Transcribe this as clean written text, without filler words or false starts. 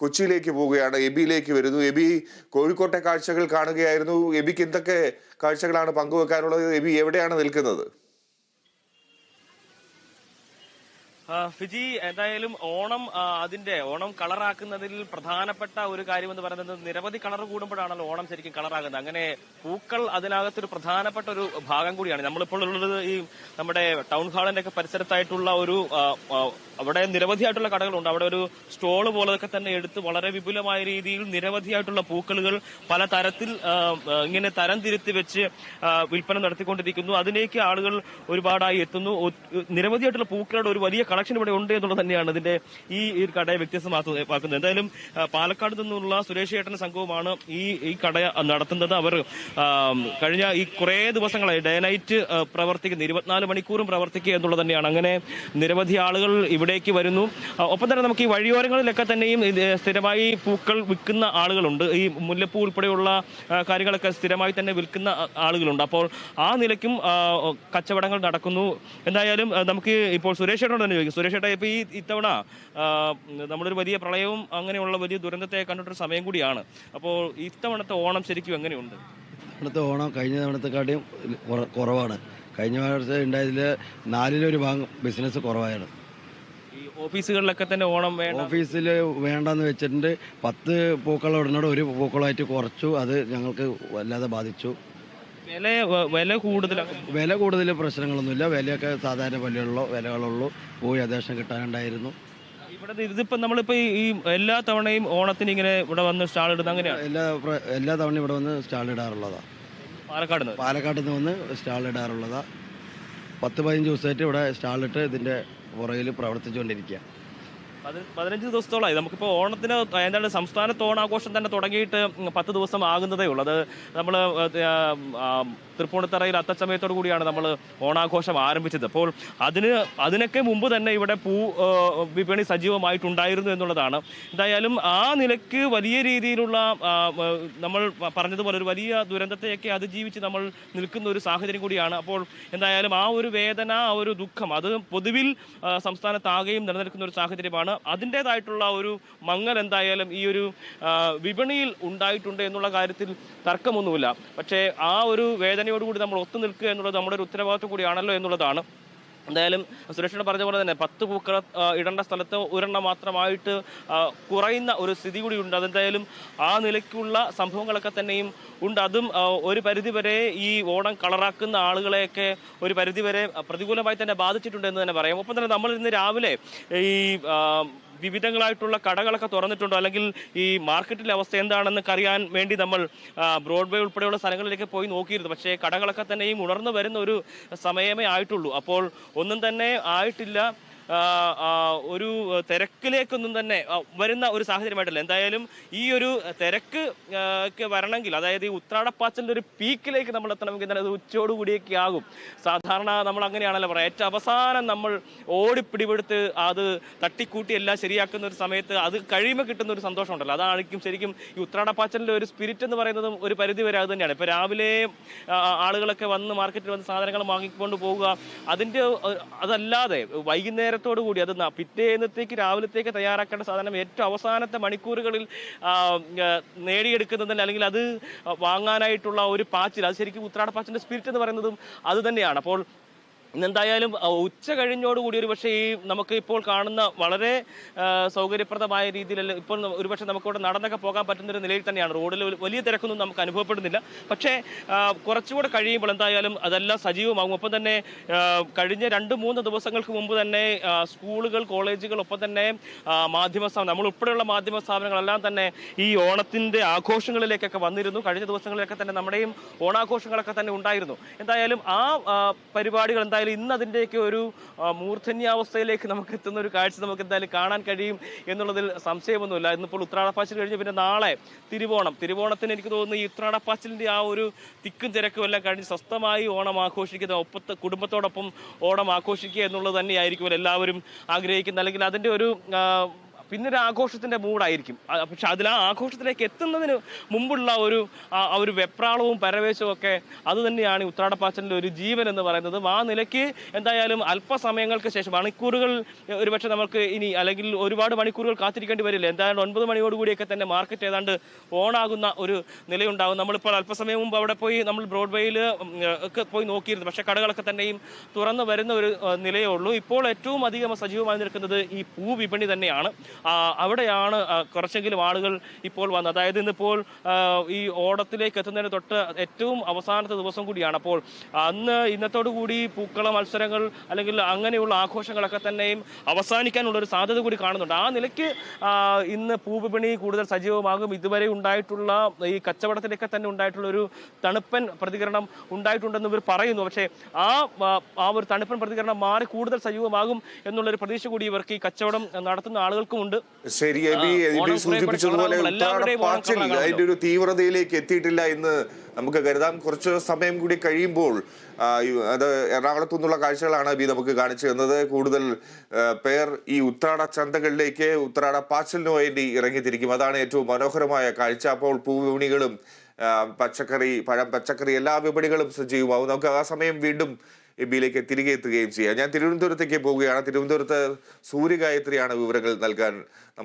കൊച്ചിയിലേക്ക് പോവുകയാണ്. എബിയിലേക്ക് വരുന്നു. എബി കോഴിക്കോട്ടെ കാഴ്ചകൾ കാണുകയായിരുന്നു. എബിക്ക് എന്തൊക്കെ കാഴ്ചകളാണ് പങ്കുവെക്കാനുള്ളത്? എബി എവിടെയാണ് നിൽക്കുന്നത്? ഫിജി, എന്തായാലും ഓണം കളറാക്കുന്നതിൽ പ്രധാനപ്പെട്ട ഒരു കാര്യമെന്ന് പറയുന്നത് നിരവധി കളർ കൂടുമ്പോഴാണല്ലോ ഓണം ശരിക്കും കളറാകുന്നത്. അങ്ങനെ പൂക്കൾ അതിനകത്തൊരു പ്രധാനപ്പെട്ട ഒരു ഭാഗം കൂടിയാണ്. നമ്മളിപ്പോൾ ഉള്ളത് ഈ നമ്മുടെ ടൗൺ ഹാളിന്റെ ഒക്കെ പരിസരത്തായിട്ടുള്ള ഒരു അവിടെ നിരവധിയായിട്ടുള്ള കടകളുണ്ട്. അവിടെ ഒരു സ്റ്റോള് പോലൊക്കെ തന്നെ എടുത്ത് വളരെ വിപുലമായ രീതിയിൽ നിരവധിയായിട്ടുള്ള പൂക്കളുകൾ പല തരത്തിൽ ഇങ്ങനെ തരം തിരുത്തി വെച്ച് വിൽപ്പന നടത്തിക്കൊണ്ടിരിക്കുന്നു. അതിലേക്ക് ആളുകൾ ഒരുപാടായി എത്തുന്നു. നിരവധിയായിട്ടുള്ള പൂക്കളുടെ ഒരു വലിയ കളക്ഷൻ ഇവിടെ ഉണ്ട് എന്നുള്ളത് തന്നെയാണ് ഇതിന്റെ ഈ കടയെ വ്യത്യസ്തമാക്കുന്നത്. എന്തായാലും പാലക്കാട് നിന്നുള്ള സുരേഷ് ചേട്ടന്റെ സംഘവുമാണ് ഈ കട നടത്തുന്നത്. അവർ കഴിഞ്ഞ ഈ കുറെ ദിവസങ്ങളായി ഡേ നൈറ്റ് പ്രവർത്തിക്കുന്നു, 24 മണിക്കൂറും പ്രവർത്തിക്കുക എന്നുള്ളത് തന്നെയാണ്. അങ്ങനെ നിരവധി ആളുകൾ ഇവിടേക്ക് വരുന്നു. ഒപ്പം തന്നെ നമുക്ക് ഈ വഴിയോരങ്ങളിലൊക്കെ തന്നെയും സ്ഥിരമായി പൂക്കൾ വിൽക്കുന്ന ആളുകളുണ്ട്. ഈ മുല്ലപ്പൂ ഉൾപ്പെടെയുള്ള കാര്യങ്ങളൊക്കെ സ്ഥിരമായി തന്നെ വിൽക്കുന്ന ആളുകളുണ്ട്. അപ്പോൾ ആ നിലയ്ക്കും കച്ചവടങ്ങൾ നടക്കുന്നു. എന്തായാലും നമുക്ക് ഇപ്പോൾ സുരേഷ് ചേട്ടനോട് തന്നെ ചോദിക്കും. സുരേഷ് ചേട്ടാ, ഇപ്പൊ ഇത്തവണ നമ്മളൊരു വലിയ പ്രളയവും അങ്ങനെയുള്ള വലിയ ദുരന്തത്തെ കണ്ടിട്ടൊരു സമയം കൂടിയാണ്. അപ്പോൾ ഇത്തവണത്തെ ഓണം ശരിക്കും എങ്ങനെയുണ്ട്? ഇവിടുത്തെ ഓണം കഴിഞ്ഞ തവണത്തെക്കാട്ടിയും കുറവാണ്. കഴിഞ്ഞ വർഷം ഉണ്ടായതിൽ 4-1 ഭാഗം ബിസിനസ് കുറവായാണ്. ഈ ഓഫീസുകളിലൊക്കെ തന്നെ ഓണം ഓഫീസിൽ വേണ്ടെന്ന് വെച്ചിട്ടുണ്ട്. 10 പൂക്കളം ഇടുന്നോട് 1 പൂക്കളമായിട്ട് കുറച്ചു. അത് ഞങ്ങൾക്ക് വല്ലാതെ ബാധിച്ചു. വില കൂടുതൽ പ്രശ്നങ്ങളൊന്നുമില്ല. വിലയൊക്കെ സാധാരണ വിലകളുള്ളൂ. പോയി യഥേഷ്ടം കിട്ടാനുണ്ടായിരുന്നു. ഇതിപ്പോ നമ്മളിപ്പോ ഈ എല്ലാ തവണയും ഓണത്തിന് ഇങ്ങനെ ഇവിടെ വന്ന് സ്റ്റാൾ ഇടുന്നത് അങ്ങനെയാണ്? എല്ലാ തവണയും ഇവിടെ വന്ന് സ്റ്റാൾ ഇടാറുള്ളതാ. പാലക്കാട് നിന്ന് വന്ന് സ്റ്റാൾ ഇടാറുള്ളതാ. 10-15 ദിവസമായിട്ട് ഇവിടെ സ്റ്റാളിട്ട് ഇതിന്റെ പുറകിൽ പ്രവർത്തിച്ചുകൊണ്ടിരിക്കുക. 15 ദിവസത്തോളമായി. നമുക്കിപ്പോൾ ഓണത്തിന് എന്താണ് സംസ്ഥാനത്ത് ഓണാഘോഷം തന്നെ തുടങ്ങിയിട്ട് 10 ദിവസം ആകുന്നതേ ഉള്ളൂ. അത് നമ്മൾ തൃപ്പൂണിത്തറയിൽ അത്തച്ചമയത്തോടു കൂടിയാണ് നമ്മൾ ഓണാഘോഷം ആരംഭിച്ചത്. അപ്പോൾ അതിനൊക്കെ മുമ്പ് തന്നെ ഇവിടെ വിപണി സജീവമായിട്ടുണ്ടായിരുന്നു എന്നുള്ളതാണ്. എന്തായാലും ആ നിലയ്ക്ക് വലിയ രീതിയിലുള്ള നമ്മൾ പറഞ്ഞതുപോലെ ഒരു വലിയ ദുരന്തത്തെയൊക്കെ അതിജീവിച്ച് നമ്മൾ നിൽക്കുന്ന ഒരു സാഹചര്യം കൂടിയാണ്. അപ്പോൾ എന്തായാലും ആ ഒരു വേദന, ആ ഒരു ദുഃഖം അത് പൊതുവിൽ സംസ്ഥാനത്താകെയും നിലനിൽക്കുന്ന ഒരു സാഹചര്യമാണ്. അതിൻ്റെതായിട്ടുള്ള ഒരു മങ്ങൽ എന്തായാലും ഈ ഒരു വിപണിയിൽ ഉണ്ടായിട്ടുണ്ട് എന്നുള്ള കാര്യത്തിൽ തർക്കമൊന്നുമില്ല. പക്ഷേ ആ ഒരു വേദനയോടുകൂടി നമ്മൾ ഒത്തു നിൽക്കുക എന്നുള്ളത് നമ്മുടെ ഒരു ഉത്തരവാദിത്വം കൂടിയാണല്ലോ എന്നുള്ളതാണ്. എന്തായാലും സുരേഷിനോട് പറഞ്ഞ പോലെ തന്നെ 10 പൂക്കൾ ഇടേണ്ട സ്ഥലത്ത് 1 മാത്രമായിട്ട് കുറയുന്ന ഒരു സ്ഥിതി കൂടി ഉണ്ട്. അതെന്തായാലും ആ നിലയ്ക്കുള്ള സംഭവങ്ങളൊക്കെ തന്നെയും ഉണ്ട്. അതും ഒരു പരിധിവരെ ഈ ഓണം കളറാക്കുന്ന ആളുകളെയൊക്കെ ഒരു പരിധിവരെ പ്രതികൂലമായി തന്നെ ബാധിച്ചിട്ടുണ്ട് എന്ന് തന്നെ പറയാം. ഒപ്പം തന്നെ നമ്മൾ ഇന്ന് രാവിലെ ഈ വിവിധങ്ങളായിട്ടുള്ള കടകളൊക്കെ തുറന്നിട്ടുണ്ടോ, അല്ലെങ്കിൽ ഈ മാർക്കറ്റിലെ അവസ്ഥ എന്താണെന്ന് അറിയാൻ വേണ്ടി നമ്മൾ ബ്രോഡ്വേ ഉൾപ്പെടെയുള്ള സ്ഥലങ്ങളിലേക്ക് പോയി നോക്കിയിരുന്നു. പക്ഷേ കടകളൊക്കെ തന്നെയും ഉണർന്നു വരുന്ന ഒരു സമയമേ ആയിട്ടുള്ളൂ. അപ്പോൾ ഒന്നും തന്നെ ആയിട്ടില്ല. ഒരു തിരക്കിലേക്കൊന്നും തന്നെ വരുന്ന ഒരു സാഹചര്യമായിട്ടല്ല. എന്തായാലും ഈ ഒരു തിരക്ക് ഒക്കെ വരണമെങ്കിൽ, അതായത് ഈ ഉത്രാടപ്പാച്ചലിൻ്റെ ഒരു പീക്കിലേക്ക് നമ്മൾ എത്തണമെങ്കിൽ തന്നെ അത് ഉച്ചയോടുകൂടിയൊക്കെ ആകും. സാധാരണ നമ്മൾ അങ്ങനെയാണല്ലോ പറയാം. ഏറ്റവും അവസാനം നമ്മൾ ഓടിപ്പിടിപെടുത്ത് അത് തട്ടിക്കൂട്ടി എല്ലാം ശരിയാക്കുന്ന ഒരു സമയത്ത് അത് കഴിയുമ്പോൾ കിട്ടുന്ന ഒരു സന്തോഷം ഉണ്ടല്ലോ, അതായിരിക്കും ശരിക്കും ഈ ഉത്രാടപ്പാച്ചലിൻ്റെ ഒരു സ്പിരിറ്റ് എന്ന് പറയുന്നതും ഒരു പരിധി വരെ അത് തന്നെയാണ്. ഇപ്പോൾ രാവിലെ ആളുകളൊക്കെ വന്ന് മാർക്കറ്റിൽ വന്ന് സാധനങ്ങൾ വാങ്ങിക്കൊണ്ട് പോവുക, അതല്ലാതെ വൈകുന്നേരം കൂടി അത് പിറ്റേന്നത്തേക്ക് രാവിലത്തേക്ക് തയ്യാറാക്കേണ്ട സാധനം ഏറ്റവും അവസാനത്തെ മണിക്കൂറുകളിൽ നേടിയെടുക്കുന്നതിന്, അല്ലെങ്കിൽ അത് വാങ്ങാനായിട്ടുള്ള ഒരു പാച്ചിൽ, അത് ശരിക്കും ഉത്രാടപ്പാച്ചിലിന്റെ സ്പിരിറ്റ് എന്ന് പറയുന്നതും അത് തന്നെയാണ്. അപ്പോൾ എന്തായാലും ഉച്ച കഴിഞ്ഞോടുകൂടി ഒരു പക്ഷേ ഈ നമുക്ക് ഇപ്പോൾ കാണുന്ന വളരെ സൗകര്യപ്രദമായ രീതിയിൽ ഇപ്പോൾ ഒരുപക്ഷെ നമുക്കിവിടെ നടന്നൊക്കെ പോകാൻ പറ്റുന്നൊരു നിലയിൽ തന്നെയാണ്. റോഡിൽ വലിയ തിരക്കൊന്നും നമുക്ക് അനുഭവപ്പെടുന്നില്ല. പക്ഷേ കുറച്ചുകൂടെ കഴിയുമ്പോൾ എന്തായാലും അതെല്ലാം സജീവമാകും. ഒപ്പം തന്നെ കഴിഞ്ഞ 2-3 ദിവസങ്ങൾക്ക് മുമ്പ് തന്നെ സ്കൂളുകൾ, കോളേജുകൾ, ഒപ്പം തന്നെ നമ്മൾ ഉൾപ്പെടെയുള്ള മാധ്യമ സ്ഥാപനങ്ങളെല്ലാം തന്നെ ഈ ഓണത്തിൻ്റെ ആഘോഷങ്ങളിലേക്കൊക്കെ വന്നിരുന്നു. കഴിഞ്ഞ ദിവസങ്ങളിലൊക്കെ തന്നെ നമ്മുടെയും ഓണാഘോഷങ്ങളൊക്കെ തന്നെ ഉണ്ടായിരുന്നു. എന്തായാലും ആ പരിപാടികൾ എന്തായാലും ഇന്ന് അതിൻ്റെയൊക്കെ ഒരു മൂർധന്യാവസ്ഥയിലേക്ക് നമുക്ക് എത്തുന്ന ഒരു കാഴ്ച നമുക്ക് എന്തായാലും കാണാൻ കഴിയും എന്നുള്ളതിൽ സംശയമൊന്നുമില്ല. ഇന്നിപ്പോൾ ഉത്രാടപ്പാച്ചിൽ കഴിഞ്ഞ് പിന്നെ നാളെ തിരുവോണത്തിന് എനിക്ക് തോന്നുന്നു ഈ ഉത്രാടപ്പാച്ചിലിൻ്റെ ആ ഒരു തിക്കും തിരക്കും എല്ലാം കഴിഞ്ഞ് സ്വസ്ഥമായി ഓണം ആഘോഷിക്കുന്ന, കുടുംബത്തോടൊപ്പം ഓണം ആഘോഷിക്കുക എന്നുള്ളത് തന്നെയായിരിക്കും എല്ലാവരും ആഗ്രഹിക്കുന്നത്. അല്ലെങ്കിൽ അതിൻ്റെ ഒരു പിന്നൊരു ആഘോഷത്തിന്റെ മൂഡായിരിക്കും. പക്ഷെ അതിൽ ആ ആഘോഷത്തിലേക്ക് എത്തുന്നതിന് മുമ്പുള്ള ഒരു വെപ്രാളവും പരവേശവും ഒക്കെ അത് തന്നെയാണ് ഈ ഉത്രാടപ്പാച്ചിലിന്റെ ഒരു ജീവൻ എന്ന് പറയുന്നത്. ആ നിലയ്ക്ക് എന്തായാലും അല്പസമയങ്ങൾക്ക് ശേഷം, മണിക്കൂറുകൾ ഒരുപക്ഷെ നമുക്ക് ഇനി അല്ലെങ്കിൽ ഒരുപാട് മണിക്കൂറുകൾ കാത്തിരിക്കേണ്ടി വരില്ല. എന്തായാലും 9 മണിയോടുകൂടിയൊക്കെ തന്നെ മാർക്കറ്റ് ഏതാണ്ട് ഓണാകുന്ന ഒരു നിലയുണ്ടാകും. നമ്മളിപ്പോൾ അല്പസമയം മുമ്പ് അവിടെ പോയി നമ്മൾ ബ്രോഡ്വേയിൽ ഒക്കെ പോയി നോക്കിയിരുന്നു. പക്ഷേ കടകളൊക്കെ തന്നെയും തുറന്നു വരുന്ന ഒരു നിലയേ ഉള്ളൂ. ഇപ്പോൾ ഏറ്റവും അധികം സജീവമായി നിൽക്കുന്നത് ഈ പൂവിപണി തന്നെയാണ്. അവിടെയാണ് കുറച്ചെങ്കിലും ആളുകൾ ഇപ്പോൾ വന്നത്. അതായത് ഇന്നിപ്പോൾ ഈ ഓണത്തിലേക്ക് എത്തുന്നതിന് തൊട്ട് ഏറ്റവും അവസാനത്തെ ദിവസം കൂടിയാണ്. അപ്പോൾ ഇന്നത്തോടു കൂടി പൂക്കള മത്സരങ്ങൾ അല്ലെങ്കിൽ അങ്ങനെയുള്ള ആഘോഷങ്ങളൊക്കെ തന്നെയും അവസാനിക്കാനുള്ള ഒരു സാധ്യത കൂടി കാണുന്നുണ്ട്. ആ നിലയ്ക്ക് ഇന്ന് പൂവിപണി കൂടുതൽ സജീവമാകും. ഇതുവരെ ഉണ്ടായിട്ടുള്ള ഈ കച്ചവടത്തിലൊക്കെ തന്നെ ഉണ്ടായിട്ടുള്ള ഒരു തണുപ്പൻ പ്രതികരണം ഉണ്ടായിട്ടുണ്ടെന്ന് ഇവർ പറയുന്നു. പക്ഷേ ആ ഒരു തണുപ്പൻ പ്രതികരണം മാറി കൂടുതൽ സജീവമാകും എന്നുള്ളൊരു പ്രതീക്ഷ കൂടി ഇവർക്ക് ഈ കച്ചവടം നടത്തുന്ന ആളുകൾക്കുമുണ്ട്. ശരി, സൂചിപ്പിച്ചതുപോലെ ഉത്രാടപ്പാച്ചിൽ അതിന്റെ ഒരു തീവ്രതയിലേക്ക് എത്തിയിട്ടില്ല എന്ന് നമുക്ക് കരുതാം. കുറച്ച് സമയം കൂടി കഴിയുമ്പോൾ അത് എറണാകുളത്തു നിന്നുള്ള കാഴ്ചകളാണ് അബി നമുക്ക് കാണിച്ചു തന്നത്. കൂടുതൽ പേർ ഈ ഉത്രാട ചന്തകളിലേക്ക് ഉത്രാടപ്പാച്ചിലിനു വേണ്ടി ഇറങ്ങിത്തിരിക്കും. അതാണ് ഏറ്റവും മനോഹരമായ കാഴ്ച. അപ്പോൾ പൂവിപണികളും പച്ചക്കറി, പഴം, പച്ചക്കറി എല്ലാ വിപണികളും സജീവമാവും. നമുക്ക് ആ സമയം വീണ്ടും എബിയിലേക്ക് തിരികെ എത്തുകയും ചെയ്യാം. ഞാൻ തിരുവനന്തപുരത്തേക്ക് പോവുകയാണ്. തിരുവനന്തപുരത്ത് സൂര്യഗായത്രിയാണ് വിവരങ്ങൾ നൽകാൻ നമ്മൾ